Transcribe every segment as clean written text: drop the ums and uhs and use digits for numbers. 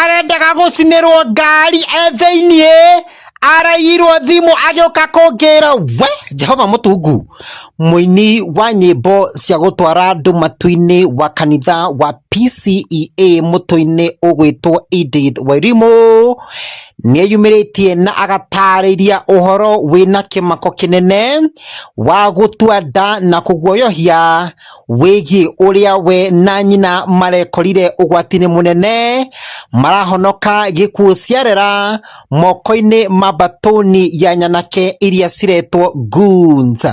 arendaga Gucinirwo ngari etheinie araiyirwo thimu agioka kongera we Jehova mutungu. Muini wa nyimbo cia gutwara andu matu-ini wa kanitha wa PCEA mutu-ini ugwitwo Edith Wairimu niyumiritie na agatariria uhoro wina kimako kinene wa gutua nda na kuguoyohia wigi uria we na nyina marekorire ugwatini munene marahonoka gikuo ciarera moko-ini mabatoni ya nyanake iria ciretwo goons.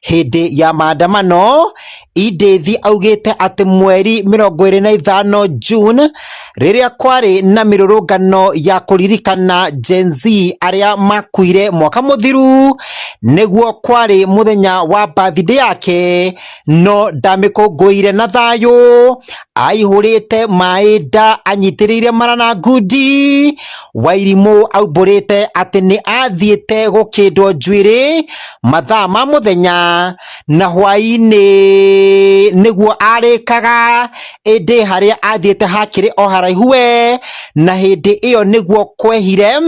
Hindi ya maandamano, Edith augite ati mweri 25 June riria kwari na mirurungano ya kuririkana Gen Z aria makuire mwaka muthiru niguo kwari muthenya wa birthday yake, no ndamikungũire na thayu aihurite maida anyitiriire marana ngudi. Wairimu aumbũrĩte ati ni athiĩte gukindwo njuĩrĩ mathaa ma muthenya na hwaini niguo arikaga, indi haria athiĩte hakiri o haraihu we, na hindi iyo niguo kwehire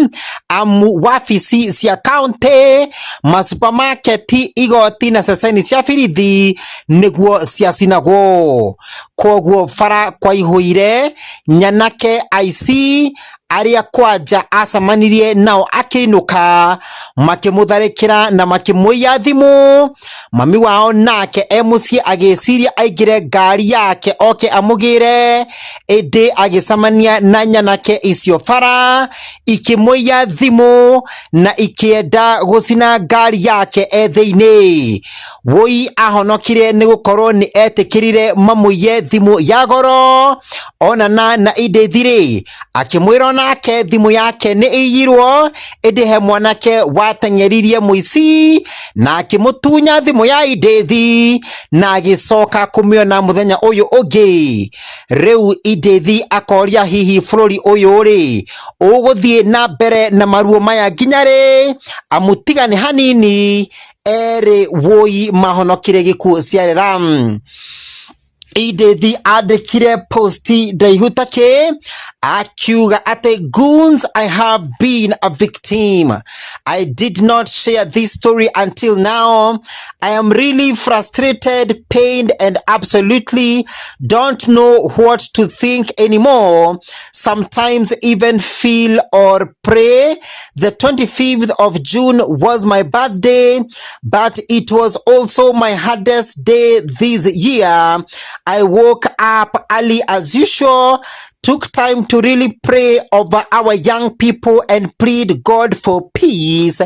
amu wabici cia county, masupermarket, igoti na ceceni cia birithi niguo ciacinagwo. Koguo bara kwaihuire nyanake aici aria kwanja acamanirie nao akiinuka makimutharikira na makimwiya thimu. Mami wao nake mucii agiciria aingire ngari yake oke amugire, indi agicamania na nyanake icio bara ikimwiya thimu na ikienda gucina ngari yake etheinie. Wooi ahonokire ni gukorwo ni etikirire mamuiye thimu ya goro, onana na Edith akimwira nake thimu yake ni iyirwo, indi he mwanake wateng'eririe muici na akimutunya thimu ya Edith na agicoka kumiona muthenya uyu ungi. Riu Edith akoria hihi bururi uyu ri uguthie na mbere na maruo maya nginya ri, amutiga ni hanini eri Wooi mahonokire gikuo ciarera. Edith andikire posti ndaihu take akiuga ati goons, I have been a victim. I did not share this story until now. I am really frustrated, pained, and absolutely don't know what to think anymore. Sometimes even feel or pray. The 25th of June was my birthday, but it was also my hardest day this year. I woke up early as usual, took time to really pray over our young people and plead God for peace.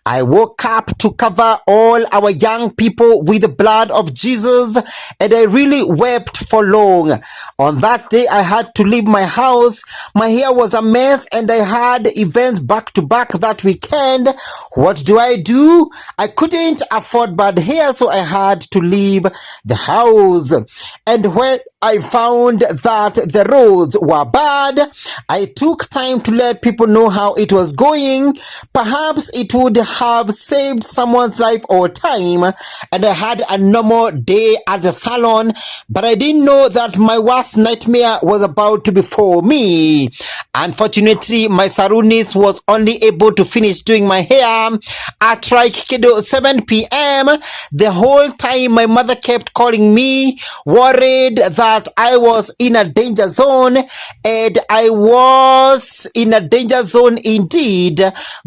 I woke up to cover all our young people with the blood of Jesus, and I really wept for long. On that day, I had to leave my house. My hair was a mess and I had events back to back that weekend. What do? I couldn't afford bad hair, so I had to leave the house. And when I found that the roads were bad, I took time to let people know how it was going. Perhaps it would have saved someone's life or time, and I had a normal day at the salon, but I didn't know that my worst nightmare was about to befall me. Unfortunately, my salonist was only able to finish doing my hair at like 7 p.m. The whole time my mother kept calling me, worried that I was in a danger zone, and I was in a danger zone indeed.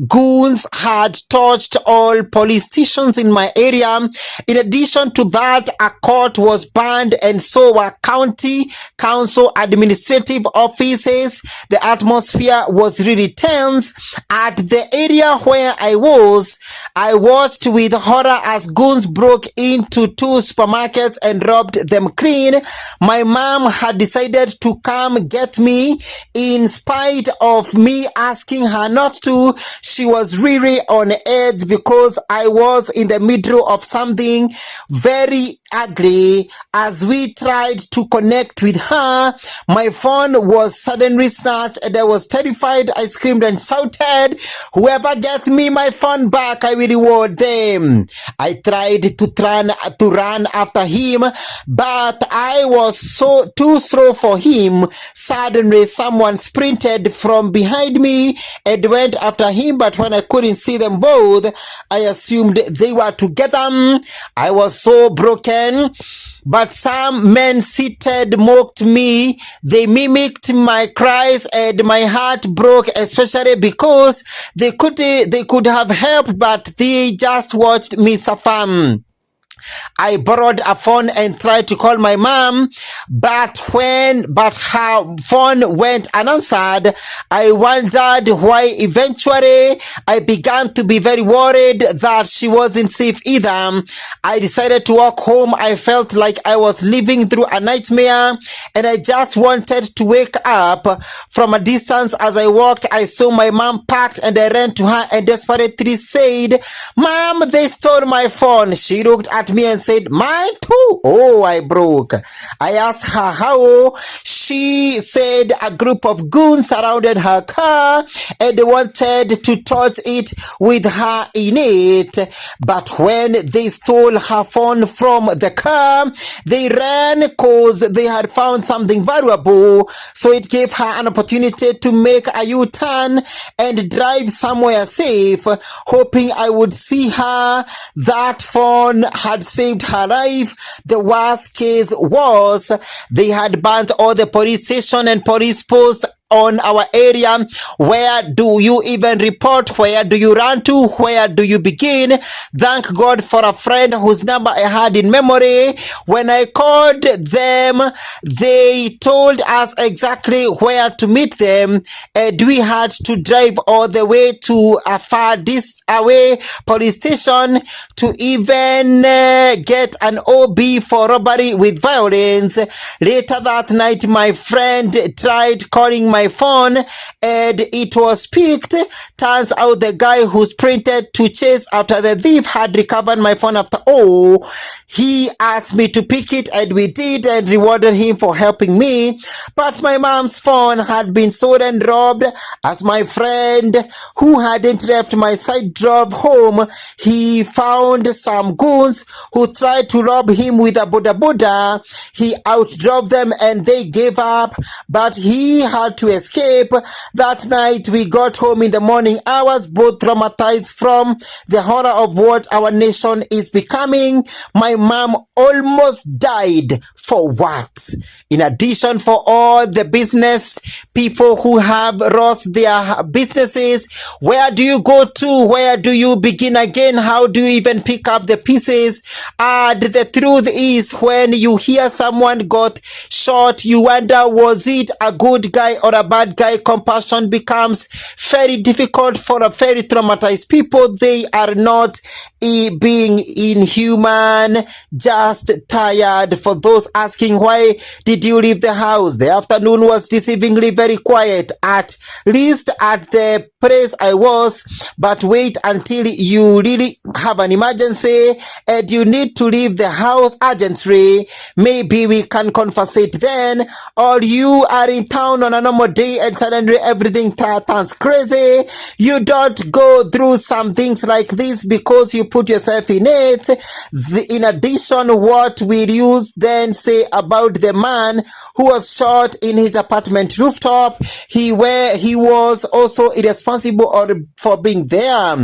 Goons had touched all police stations in my area. In addition to that, a court was banned and so were county council administrative offices. The atmosphere was really tense. At the area where I watched with horror as goons broke into 2 supermarkets and robbed them clean. My mom had decided to come get me in spite of me asking her not to. She was really on edge because I was in the middle of something very ugly. As we tried to connect with her, my phone was suddenly snatched and I was terrified. I screamed and shouted, "Whoever gets me my phone back, I will reward them." I tried to run after him, but I was too slow for him. Suddenly, someone sprinted from behind me and went after him, but when I couldn't see them both, I assumed they were together. I was so broken, but some men seated mocked me. They mimicked my cries and my heart broke, especially because they could have helped, but they just watched me suffer. I borrowed a phone and tried to call my mom, but her phone went unanswered. I wondered why. Eventually, I began to be very worried that she wasn't safe either. I decided to walk home. I felt like I was living through a nightmare, and I just wanted to wake up. From a distance, as I walked, I saw my mom packed, and I ran to her and desperately said, "Mom, they stole my phone." She looked at me and said, "Mine too." Oh, I broke. I asked her how. She said a group of goons surrounded her car and wanted to touch it with her in it. But when they stole her phone from the car, they ran because they had found something valuable. So it gave her an opportunity to make a U-turn and drive somewhere safe, hoping I would see her. That phone had saved her life. The worst case was they had burnt all the police station and police posts on our area. Where do you even report? Where do you run to? Where do you begin? Thank God for a friend whose number I had in memory. When I called them, they told us exactly where to meet them, and we had to drive all the way to a far away police station to even get an OB for robbery with violence. Later that night, my friend tried calling my phone and it was picked. Turns out the guy who sprinted to chase after the thief had recovered my phone after all. He asked me to pick it and we did, and rewarded him for helping me. But my mom's phone had been stolen and robbed. As my friend who hadn't left my side drove home, he found some goons who tried to rob him with a boda. He outdrove them and they gave up, but he had to escape. That night we got home in the morning hours, both traumatized from the horror of what our nation is becoming. My mom almost died. For what? In addition, for all the business people who have lost their businesses, where do you go to? Where do you begin again? How do you even pick up the pieces? And the truth is, when you hear someone got shot, you wonder, was it a good guy or a bad guy? Compassion becomes very difficult for a very traumatized people. They are not being inhuman, just tired. For those asking, why did you leave the house? The afternoon was deceivingly very quiet, at least at the place I was. But wait until you really have an emergency and you need to leave the house urgently. Maybe we can conversate then. Or you are in town on a normal day and suddenly everything turns crazy. You don't go through some things like this because you put yourself in it. In addition, what will you then say about the man who was shot in his apartment rooftop? He was also irresponsible for being there.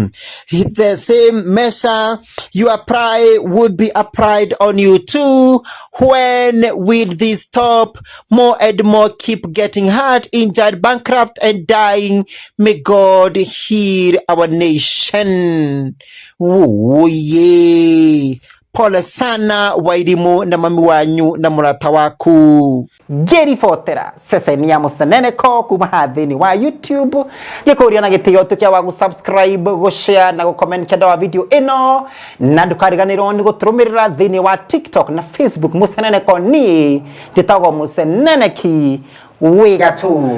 The same measure, your pride would be applied on you too. When will this stop? More and more keep getting hurt, injured, bankrupt, and dying. May God heal our nation. Wooi. Pole sana Wairimu na mami wanyu na murata waku. Gerifotera seseni ya museneneko kuma hathini wa YouTube. Gikuria na gitio tukia wa subscribe, go share na go comment kenda wa video ino. Na ndukariganirwo ni guturumirira thini wa TikTok na Facebook. Museneneko ni jitagwo museneneki wigatu.